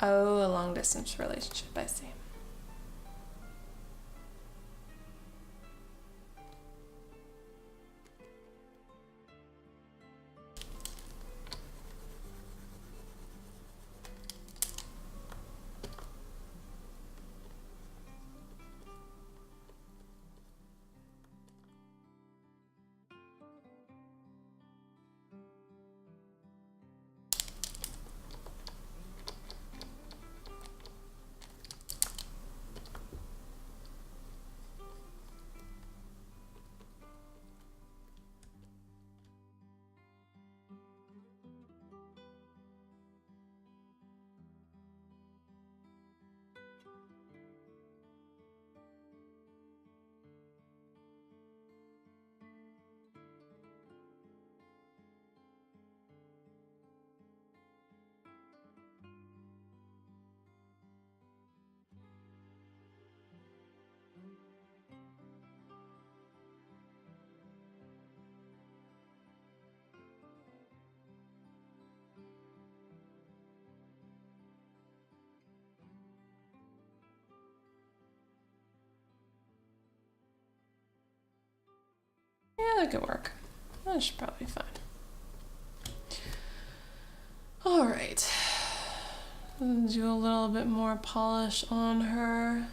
Oh, a long distance relationship, I see. Yeah, that could work. That should probably be fine. All right. Do a little bit more polish on her.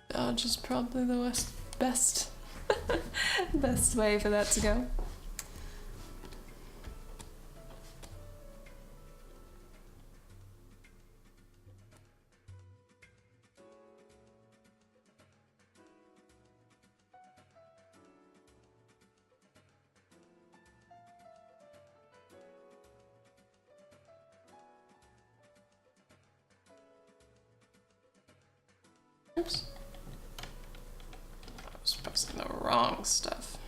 Dodge is probably the best best way for that to go. Oops. I was pressing the wrong stuff.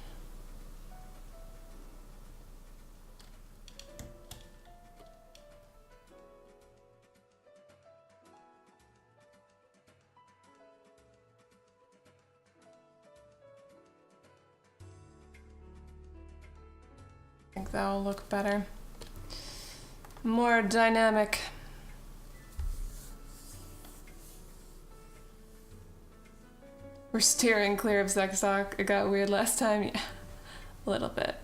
I think that'll look better. More dynamic. We're steering clear of sex talk. It got weird last time. Yeah, a little bit.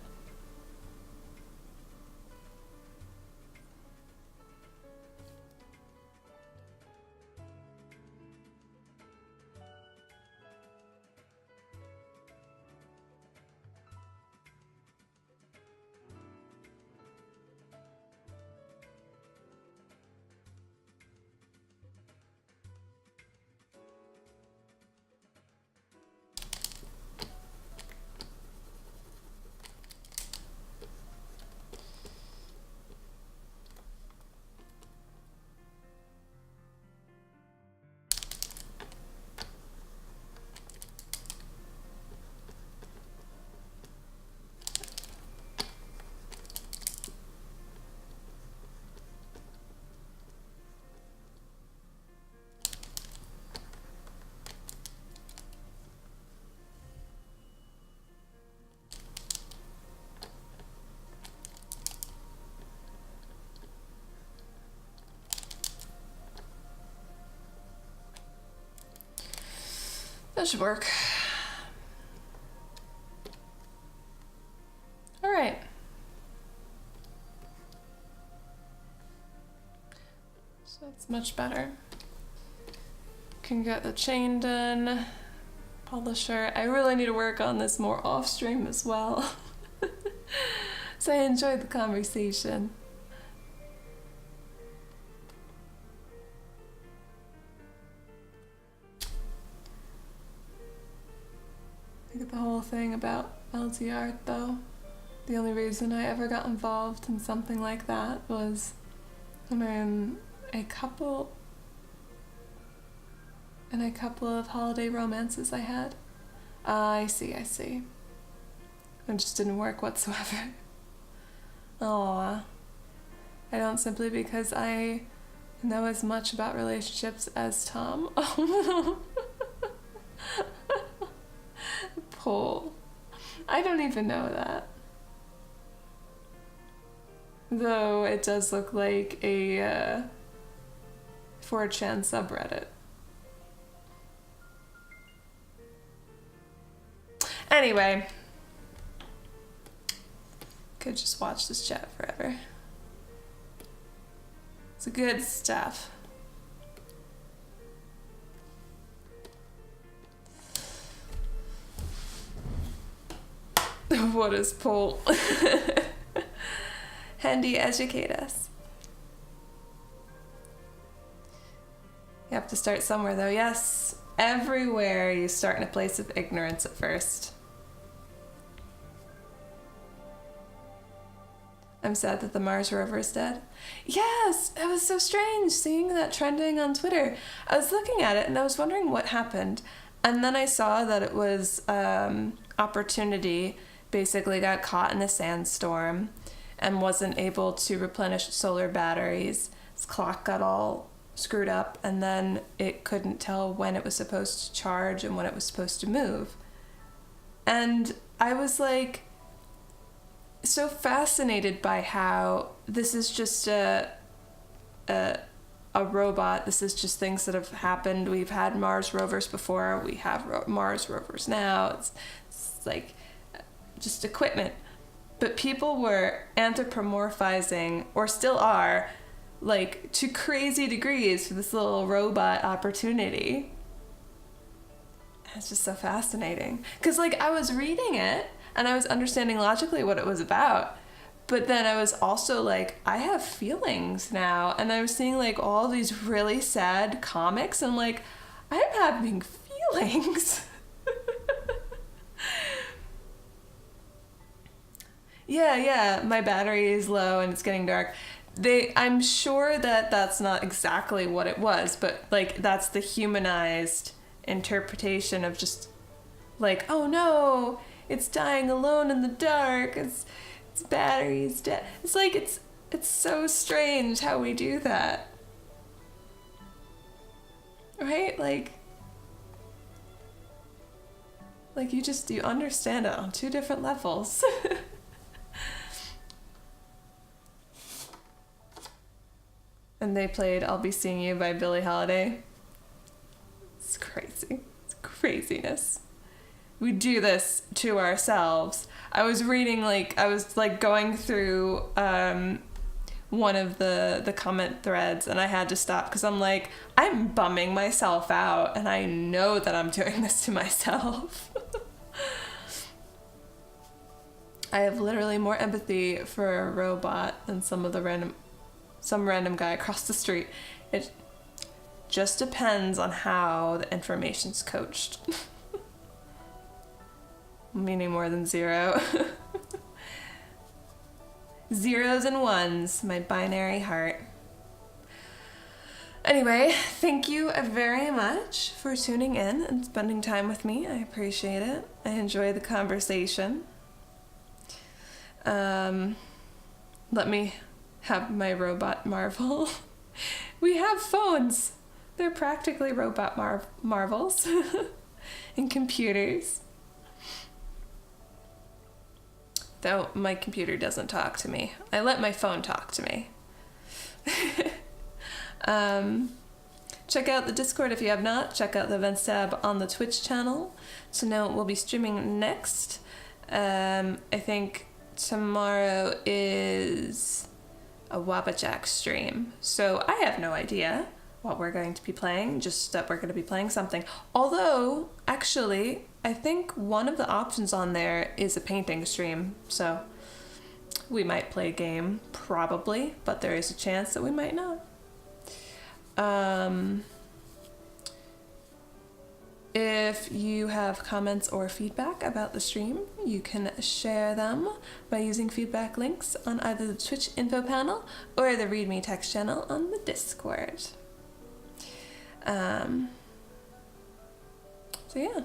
That should work. All right. So that's much better. Can get the chain done. polisher. I really need to work on this more off stream as well. So I enjoyed the conversation. I get the whole thing about LT art though. The only reason I ever got involved in something like that was when a couple of holiday romances I had. I see. It just didn't work whatsoever. Aww. I don't, simply because I know as much about relationships as Tom. Oh no. Paul. I don't even know that. Though it does look like a 4chan subreddit. Anyway, could just watch this chat forever. It's good stuff. What is Paul? Handy, educate us. You have to start somewhere though. Yes, everywhere you start in a place of ignorance at first. I'm sad that the Mars rover is dead. Yes, it was so strange seeing that trending on Twitter. I was looking at it and I was wondering what happened. And then I saw that it was Opportunity basically got caught in a sandstorm and wasn't able to replenish solar batteries. Its clock got all screwed up and then it couldn't tell when it was supposed to charge and when it was supposed to move. And I was like so fascinated by how this is just a robot. This is just things that have happened. We've had Mars rovers before. We have Mars rovers now. It's like just equipment. But people were anthropomorphizing, or still are, like to crazy degrees for this little robot Opportunity. It's just so fascinating. Because like I was reading it and I was understanding logically what it was about. But then I was also like, I have feelings now. And I was seeing like all these really sad comics and like, I'm having feelings. Yeah, my battery is low and it's getting dark. I'm sure that that's not exactly what it was, but like that's the humanized interpretation of just like, oh no, it's dying alone in the dark. Its battery is dead. It's like it's so strange how we do that, right? Like you understand it on two different levels. And they played I'll Be Seeing You by Billie Holiday. It's crazy. It's craziness. We do this to ourselves. I was reading, going through one of the comment threads and I had to stop because I'm like, I'm bumming myself out and I know that I'm doing this to myself. I have literally more empathy for a robot than some random guy across the street. It just depends on how the information's coached. Meaning more than zero. Zeros and ones, my binary heart. Anyway, thank you very much for tuning in and spending time with me. I appreciate it. I enjoy the conversation. Let me have my robot marvel. We have phones. They're practically robot marvels. And computers. Though my computer doesn't talk to me. I let my phone talk to me. Check out the Discord if you have not. Check out the events tab on the Twitch channel to know what we'll be streaming next. I think tomorrow is a Wabajack stream, so I have no idea what we're going to be playing, just that we're going to be playing something. Although, actually, I think one of the options on there is a painting stream, so we might play a game, probably, but there is a chance that we might not. If you have comments or feedback about the stream, you can share them by using feedback links on either the Twitch info panel or the README text channel on the Discord. So yeah,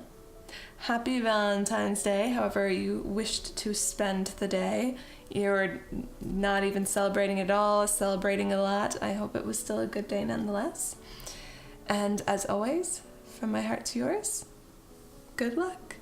happy Valentine's Day, however you wished to spend the day. You're not even celebrating at all, celebrating a lot. I hope it was still a good day nonetheless. And as always, from my heart to yours, good luck.